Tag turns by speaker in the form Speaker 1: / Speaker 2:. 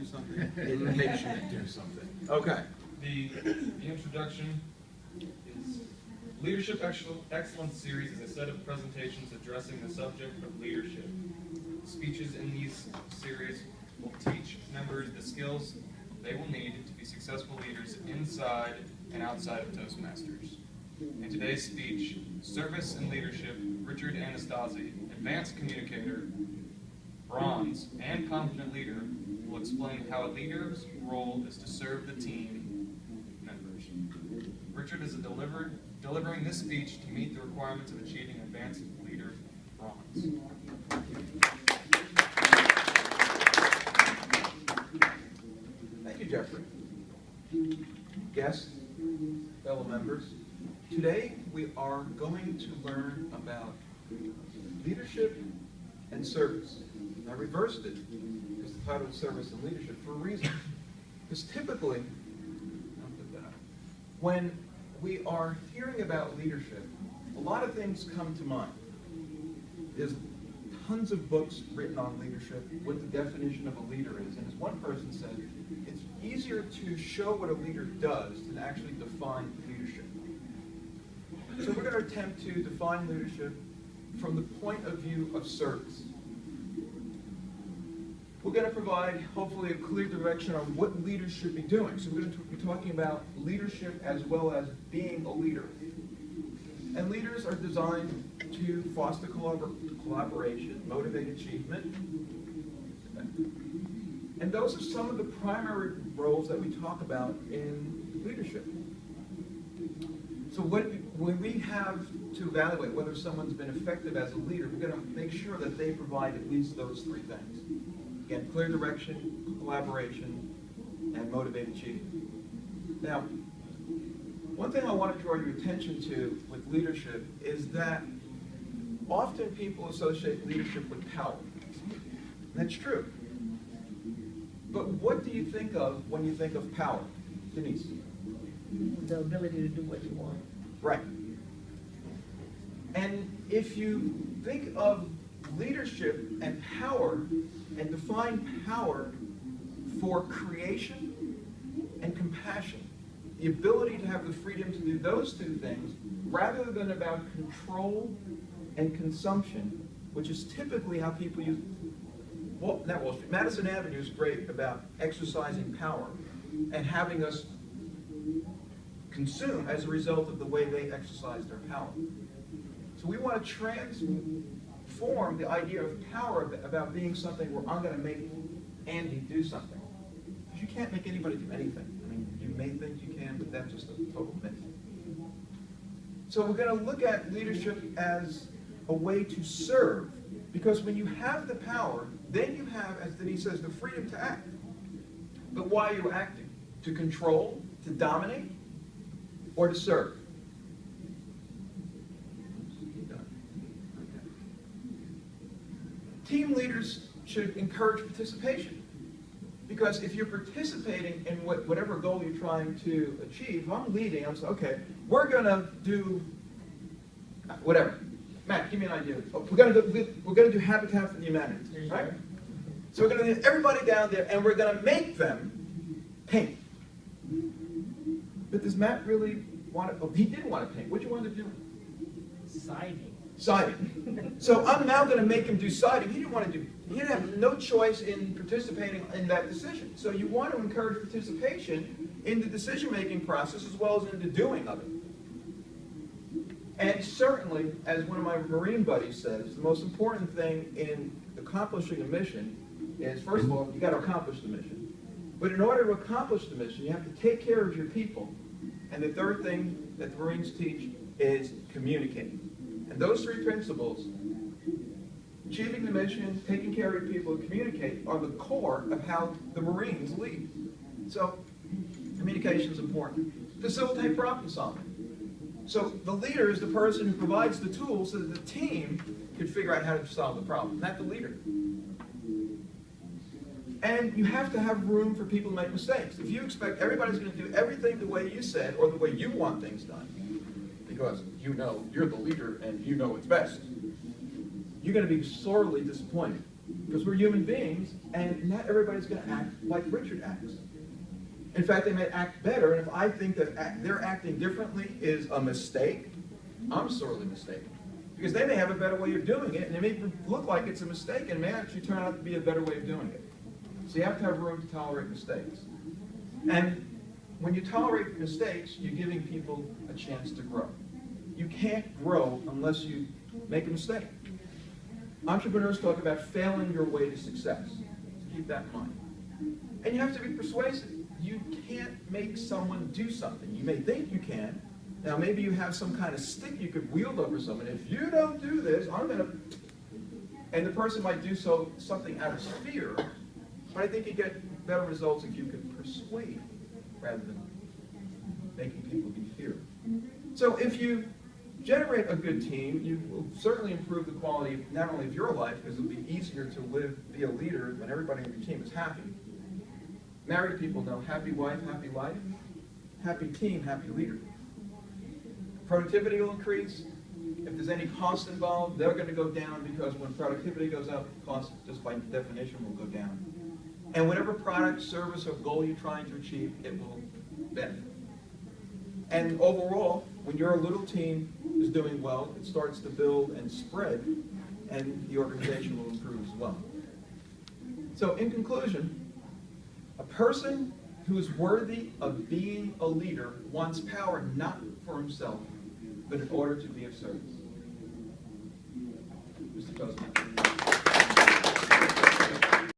Speaker 1: do something? It makes you do something. Okay.
Speaker 2: The introduction is Leadership Excellence Series is a set of presentations addressing the subject of leadership. Speeches in these series will teach members the skills they will need to be successful leaders inside and outside of Toastmasters. In today's speech, Service and Leadership, Richard Anastasi, Advanced Communicator, Bronze, and Confident Leader will explain how a leader's role is to serve the team members. Richard is delivering this speech to meet the requirements of achieving Advanced Leader Bronze.
Speaker 1: Thank you, Jeffrey. Guests, fellow members, today we are going to learn about leadership and service. I reversed it because the title is Service and Leadership for a reason. Because typically, when we are hearing about leadership, a lot of things come to mind. There's tons of books written on leadership, what the definition of a leader is. And as one person said, it's easier to show what a leader does than actually define leadership. So we're going to attempt to define leadership from the point of view of service. We're going to provide, hopefully, a clear direction on what leaders should be doing. So we're going to be talking about leadership as well as being a leader. And leaders are designed to foster collaboration, motivate achievement. And those are some of the primary roles that we talk about in leadership. So when we have to evaluate whether someone's been effective as a leader, we're going to make sure that they provide at least those three things. Again, clear direction, collaboration, and motivate achievement. Now, one thing I want to draw your attention to with leadership is that often people associate leadership with power. That's true. But what do you think of when you think of power? Denise?
Speaker 3: The ability to do what you want.
Speaker 1: Right. And if you think of leadership and power and define power for creation and compassion, the ability to have the freedom to do those two things rather than about control and consumption, which is typically how people use, well, not Wall Street, Madison Avenue is great about exercising power and having us consume as a result of the way they exercise their power. So we want to transform the idea of power about being something where I'm going to make Andy do something. Because you can't make anybody do anything. I mean, you may think you can, but that's just a total myth. So we're going to look at leadership as a way to serve. Because when you have the power, then you have, as Denise says, the freedom to act. But why are you acting? To control, to dominate, or to serve? Team leaders should encourage participation. Because if you're participating in whatever goal you're trying to achieve, if I'm leading, I'm saying, okay, we're going to do whatever. Matt, give me an idea. Oh, we're going to do Habitat for the Humanity, right? So we're going to get everybody down there, and we're going to make them paint. But does Matt really want to? Oh, he didn't want to paint. What do you want to do?
Speaker 3: Siding.
Speaker 1: Siding. So I'm now going to make him do siding. He didn't want to do. He didn't have no choice in participating in that decision. So you want to encourage participation in the decision-making process as well as in the doing of it. And certainly, as one of my Marine buddies says, the most important thing in accomplishing a mission is, first of all, you got to accomplish the mission. But in order to accomplish the mission, you have to take care of your people. And the third thing that the Marines teach is communicating. And those three principles, achieving the mission, taking care of your people, and communicate, are the core of how the Marines lead. So, communication is important. Facilitate problem solving. So the leader is the person who provides the tools so that the team can figure out how to solve the problem, not the leader. And you have to have room for people to make mistakes. If you expect everybody's going to do everything the way you said or the way you want things done, because you know you're the leader and you know it's best, you're going to be sorely disappointed. Because we're human beings, and not everybody's going to act like Richard acts. In fact, they may act better, and if I think that they're acting differently is a mistake, I'm sorely mistaken. Because they may have a better way of doing it, and it may look like it's a mistake, and it may actually turn out to be a better way of doing it. So you have to have room to tolerate mistakes. And when you tolerate mistakes, you're giving people a chance to grow. You can't grow unless you make a mistake. Entrepreneurs talk about failing your way to success. So keep that in mind. And you have to be persuasive. You can't make someone do something. You may think you can. Now, maybe you have some kind of stick you could wield over someone. If you don't do this, I'm going to... And the person might do something out of fear, but I think you get better results if you can persuade rather than making people be feared. So if you generate a good team, you will certainly improve the quality of not only of your life, because it'll be easier to be a leader when everybody on your team is happy. Married people know happy wife, happy life, happy team, happy leader. Productivity will increase. If there's any cost involved, they're going to go down, because when productivity goes up, cost just by definition will go down. And whatever product, service, or goal you're trying to achieve, it will benefit. And overall, when your little team is doing well, it starts to build and spread, and the organization will improve as well. So in conclusion, a person who is worthy of being a leader wants power not for himself, but in order to be of service. Mr. President.